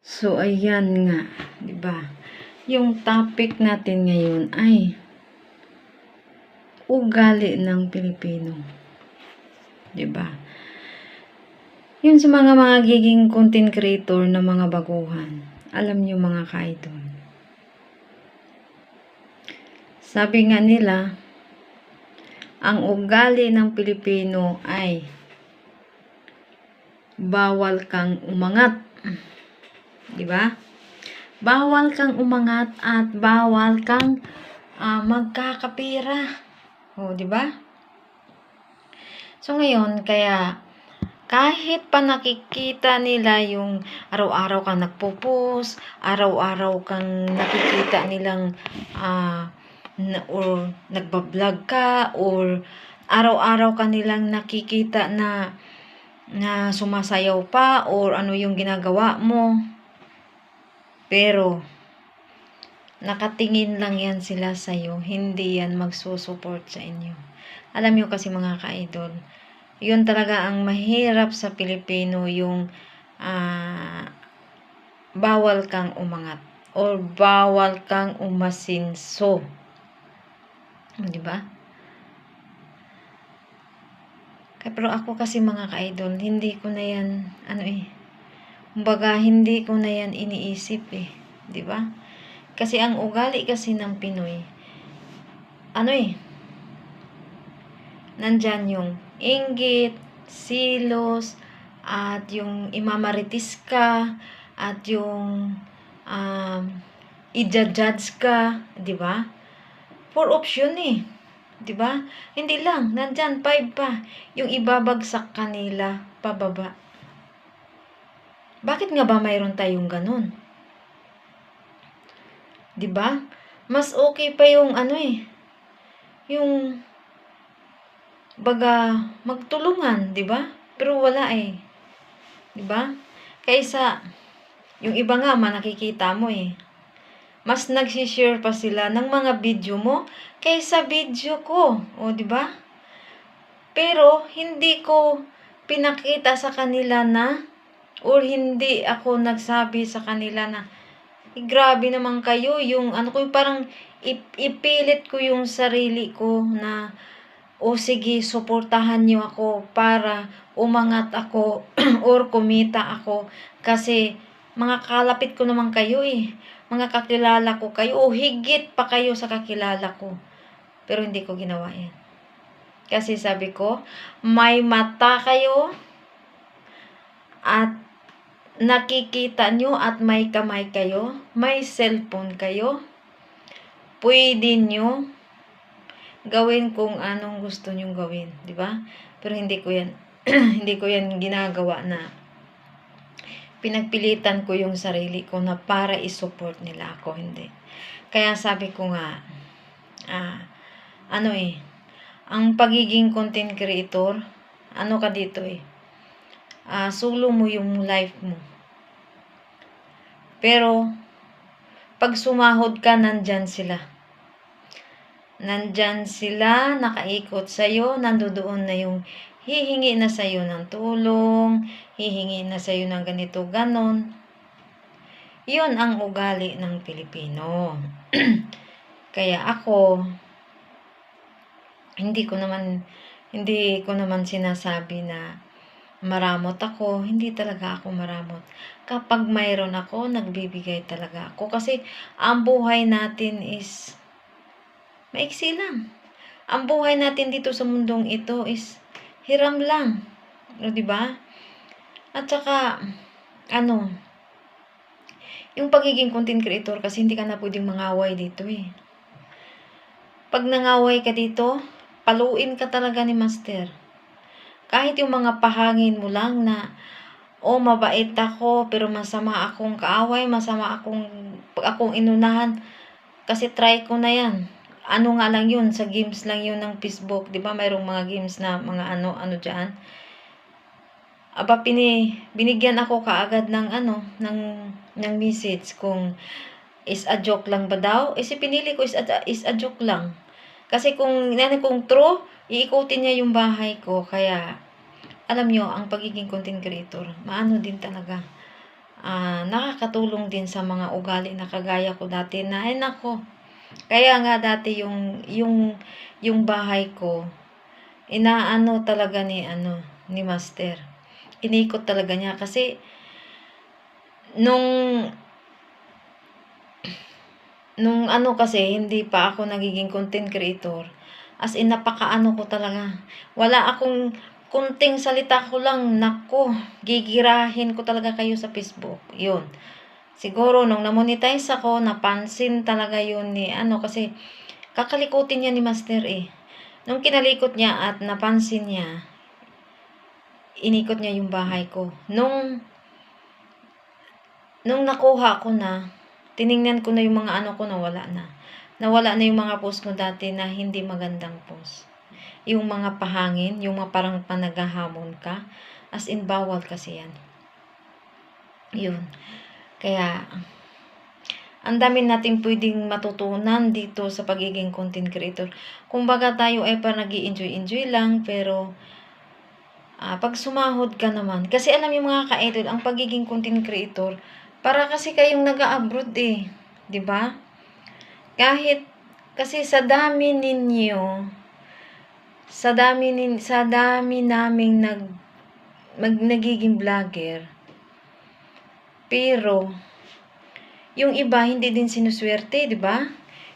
So, ayan nga, 'di ba? Yung topic natin ngayon ay ugali ng Pilipino, 'di ba? Yun sa mga giging content creator na mga baguhan. Alam niyo mga ka-idol. Sabi nga nila, ang ugali ng Pilipino ay bawal kang umangat. 'Di ba? Bawal kang umangat at bawal kang magkakapira. O, 'di ba? So ngayon, kaya kahit pa nakikita nila yung araw-araw kang nagpo-post, araw-araw kang nakikita nilang or nagba-vlog ka, or araw-araw ka nilang nakikita na sumasayaw pa, or ano yung ginagawa mo. Pero nakatingin lang yan sila sa'yo, hindi yan magsusupport sa inyo. Alam nyo kasi mga ka-idol, yun talaga ang mahirap sa Pilipino, yung bawal kang umangat or bawal kang umasinso. Di ba? Pero ako kasi mga ka-idol, hindi ko na yan, kumbaga, hindi ko na yan iniisip di ba? Kasi ang ugali kasi ng Pinoy, nandyan yung inggit, silos, at yung imamaritis ka, at yung i-judge ka, di ba? 4 option di ba? Hindi lang, nandyan 5 pa, yung ibabagsak kanila pababa. Bakit nga ba mayroon tayong ganun? Di ba? Mas okay pa yung yung baga magtulungan, di ba? Pero wala di ba? Kaysa yung iba nga nakikita mo mas nagsi-share pa sila ng mga video mo kaysa video ko, o di ba? Pero hindi ko pinakita sa kanila na, or hindi ako nagsabi sa kanila na grabe naman kayo, yung ko parang ipilit ko yung sarili ko na sige, suportahan niyo ako para umangat ako or kumita ako, kasi mga kalapit ko naman kayo mga kakilala ko kayo, o higit pa kayo sa kakilala ko. Pero hindi ko ginawa yan. Kasi sabi ko, may mata kayo at nakikita nyo, at may kamay kayo, may cellphone kayo, pwede nyo gawin kung anong gusto nyong gawin, di ba? Pero hindi ko yan hindi ko yan ginagawa na pinagpilitan ko yung sarili ko na para i-support nila ako, hindi. Kaya sabi ko nga, ang pagiging content creator, ka dito solo mo yung life mo. Pero pag sumahod ka, nandyan sila. Nandyan sila, nakaikot sa'yo, nandoon na yung hihingi na sa'yo ng tulong, hihingi na sa'yo ng ganito, ganon. Yun ang ugali ng Pilipino. Kaya ako, hindi ko naman sinasabi na maramot ako. Hindi talaga ako maramot. Kapag mayroon ako, nagbibigay talaga ako. Kasi ang buhay natin is maiksi lang. Ang buhay natin dito sa mundong ito is hiram lang. O, diba? At saka, yung pagiging content creator, kasi hindi ka na pwedeng mangaway dito Pag nangaway ka dito, paluin ka talaga ni Master. Kahit yung mga pahangin mo lang na, mabait ako, pero masama akong kaaway, masama akong inunahan. Kasi try ko na yan. Nga lang yun, sa games lang yun ng Facebook. Diba mayroong mga games na mga ano dyan. Binigyan ako kaagad ng ng message kung is a joke lang ba daw. Pinili ko is a joke lang. Kasi kung true, iikutin niya yung bahay ko. Kaya, alam nyo, ang pagiging content creator, maano din talaga. nakakatulong din sa mga ugali na kagaya ko dati na, ay nako, kaya nga dati yung bahay ko, inaano talaga ni Master. Inikot talaga niya kasi nung kasi hindi pa ako nagiging content creator, as in napakaano ko talaga. Wala akong kunting salita ko lang, nako, gigirahin ko talaga kayo sa Facebook. Yun. Siguro nung na-monetize ako, napansin talaga yun ni kasi kakalikutin niya ni Master eh. Nung kinalikot niya at napansin niya, inikot niya yung bahay ko. Nung nakuha ko na, tiningnan ko na yung mga ko, nawala na. Nawala na yung mga post ko dati na hindi magandang post. Yung mga pahangin, yung mga parang panagahamon ka. As in, bawal kasi yan. Yun. Kaya, ang dami natin pwedeng matutunan dito sa pagiging content creator. Kumbaga tayo ay parang nag-i-enjoy lang, pero pag sumahod ka naman, kasi alam yung mga ka-idol, ang pagiging content creator, para kasi kayong nag-abroad eh. 'Di ba? Kahit, kasi sa dami ninyo, sa dami naming nagiging vlogger, pero, yung iba hindi din sinuswerte, 'di ba?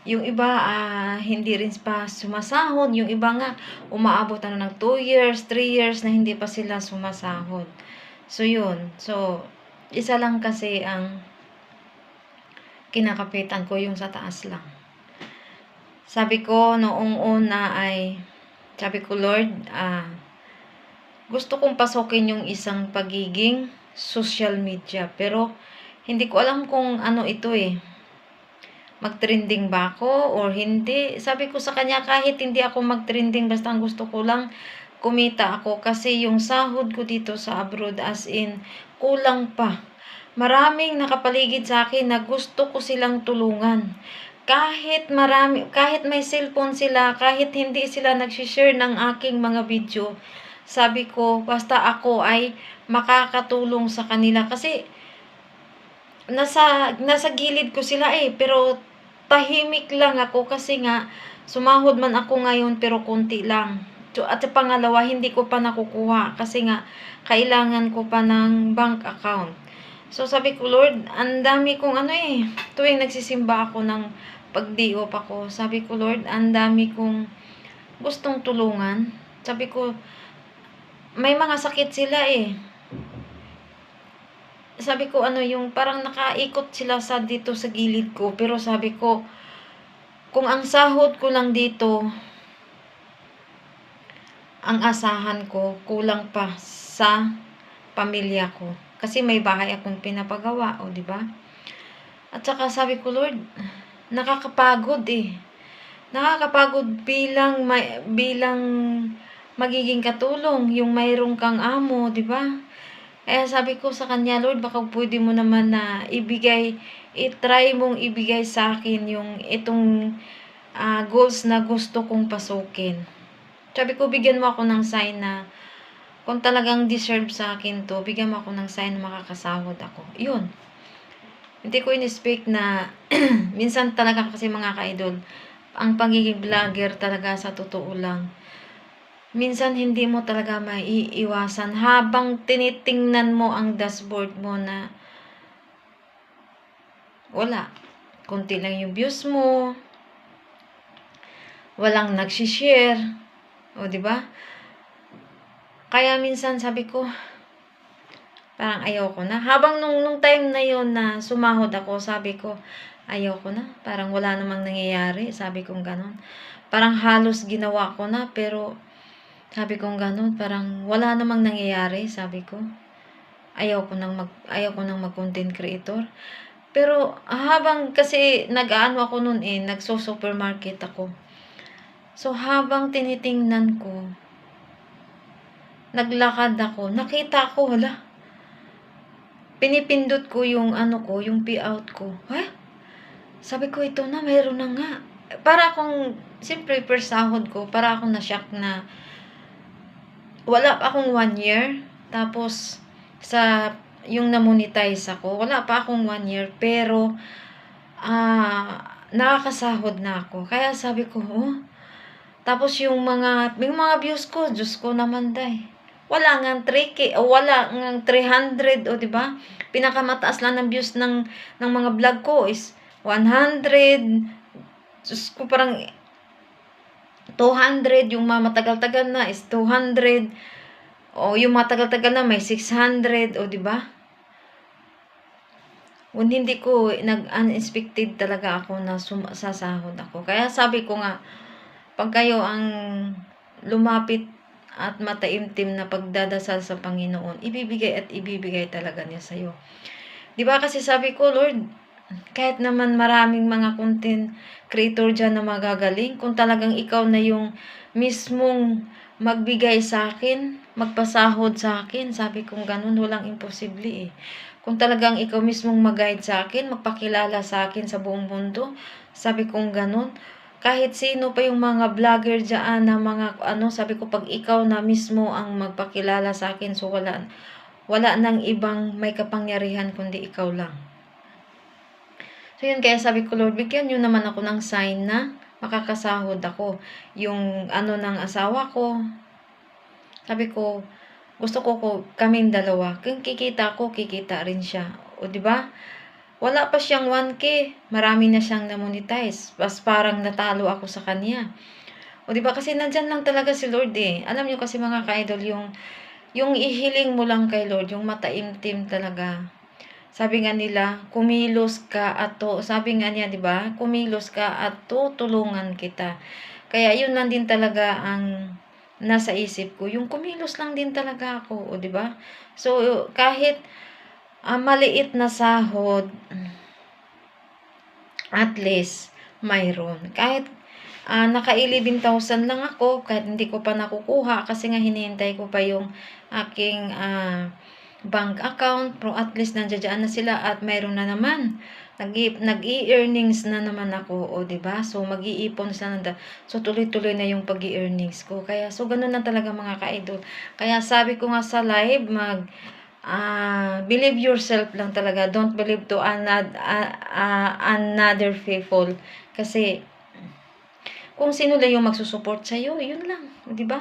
Yung iba, hindi rin pa sumasahod. Yung iba nga, umaabot ng 2 years, 3 years na hindi pa sila sumasahod. So, yun. So, isa lang kasi ang kinakapitan ko, yung sa taas lang. Sabi ko, noong una sabi ko, Lord, gusto kong pasukin yung isang pagiging social media. Pero, hindi ko alam kung ano ito eh. Mag-trending ba ako or hindi? Sabi ko sa kanya, kahit hindi ako mag-trending, basta ang gusto ko lang, kumita ako. Kasi yung sahod ko dito sa abroad, as in, kulang pa. Maraming nakapaligid sa akin na gusto ko silang tulungan. Kahit may cellphone sila, kahit hindi sila nagsishare ng aking mga video, sabi ko, basta ako ay makakatulong sa kanila. Kasi, nasa gilid ko sila eh, pero tahimik lang ako kasi nga sumahod man ako ngayon pero konti lang. At sa pangalawa, hindi ko pa nakukuha kasi nga kailangan ko pa ng bank account. So sabi ko, Lord, ang dami kong tuwing nagsisimba ako ng pag-diop ako, sabi ko, Lord, ang dami kong gustong tulungan. Sabi ko, may mga sakit sila eh. Sabi ko, yung parang nakaikot sila dito sa gilid ko. Pero sabi ko, kung ang sahod ko lang dito, ang asahan ko, kulang pa sa pamilya ko. Kasi may bahay akong pinapagawa, di ba? At saka sabi ko, Lord, nakakapagod eh. Nakakapagod bilang magiging katulong, yung mayroong kang amo, di ba? Kaya sabi ko sa kanya, Lord, baka pwede mo naman na i-try mong ibigay sa akin yung itong goals na gusto kong pasukin. Sabi ko, bigyan mo ako ng sign na kung talagang deserve sa akin to, bigyan mo ako ng sign na makakasahod ako. Yun. Hindi ko in-expect na minsan talaga kasi mga ka-idol, ang pagiging vlogger talaga sa totoo lang, minsan hindi mo talaga maiiwasan habang tinitingnan mo ang dashboard mo na wala. Kunti lang yung views mo. Walang nagsishare. O, di ba? Kaya minsan sabi ko, parang ayoko na. Habang nung time na yon na sumahod ako, sabi ko, ayoko na. Parang wala namang nangyayari. Sabi kong ganon. Parang halos ginawa ko na, pero sabi kong ganun, parang wala namang nangyayari, sabi ko. Ayaw ko nang mag-content creator. Pero habang kasi nag-aano ako noon nagso-supermarket ako. So habang tinitingnan ko, naglakad ako, nakita ko, wala. Pinipindot ko yung yung payout ko. Sabi ko, ito na, mayroon na nga. Para akong, siyempre, per sahod ko, para akong na-shock na wala pa akong 1 year. Tapos, sa yung na-monetize ako. Wala pa akong 1 year, pero nakakasahod na ako. Kaya sabi ko, oh, tapos yung mga views ko, Diyos ko naman day. Wala nga 3K, o wala nga 300, o di ba? Pinakamataas lang ng views ng mga vlog ko is 100. Diyos ko, parang 200, yung mga matagal-tagal na is 200. O yung matagal-tagal na may 600, o di ba? Hindi ko unexpected talaga ako na sasahod ako. Kaya sabi ko nga, pag kayo ang lumapit at mataimtim na pagdadasal sa Panginoon, ibibigay at ibibigay talaga niya sa'yo. Diba kasi sabi ko, Lord, kahit naman maraming mga content creator dyan na magagaling, kung talagang ikaw na yung mismong magbigay sa akin, magpasahod sa akin, sabi kong ganun, walang imposible eh. Kung talagang ikaw mismong mag-guide sa akin, magpakilala sa akin sa buong mundo, sabi kong ganun, kahit sino pa yung mga vlogger dyan na mga sabi ko, pag ikaw na mismo ang magpakilala sa akin, so wala nang ibang may kapangyarihan kundi ikaw lang. So yun, kaya sabi ko, Lord, bigyan nyo naman ako ng sign na makakasahod ako. Yung ng asawa ko, sabi ko, gusto ko kaming dalawa. Kung kikita ko, kikita rin siya. O di ba? Wala pa siyang 1K, marami na siyang na-monetize. Parang natalo ako sa kanya. O di ba? Kasi nandyan lang talaga si Lord eh. Alam niyo kasi mga ka-idol, yung ihiling mo lang kay Lord, yung mataimtim talaga. Sabi nga nila, kumilos ka at sabi nga niya, di ba? Kumilos ka at tutulungan kita. Kaya yun lang din talaga ang nasa isip ko. Yung kumilos lang din talaga ako, o di ba? So kahit maliit na sahod, at least mayroon. Kahit naka 11,000 lang ako, kahit hindi ko pa nakukuha kasi nga hinihintay ko pa yung aking bank account, pero at least nandiyan na sila at mayroon na naman. Nag-i-earnings na naman ako, o di ba? So mag-iipon sila so tuloy-tuloy na yung pag-i-earnings ko. Kaya so ganun na talaga mga ka-idol. Kaya sabi ko nga sa live, believe yourself lang talaga. Don't believe to another people. Kasi kung sino lang yung magsusupport sa iyo, yun lang, di ba?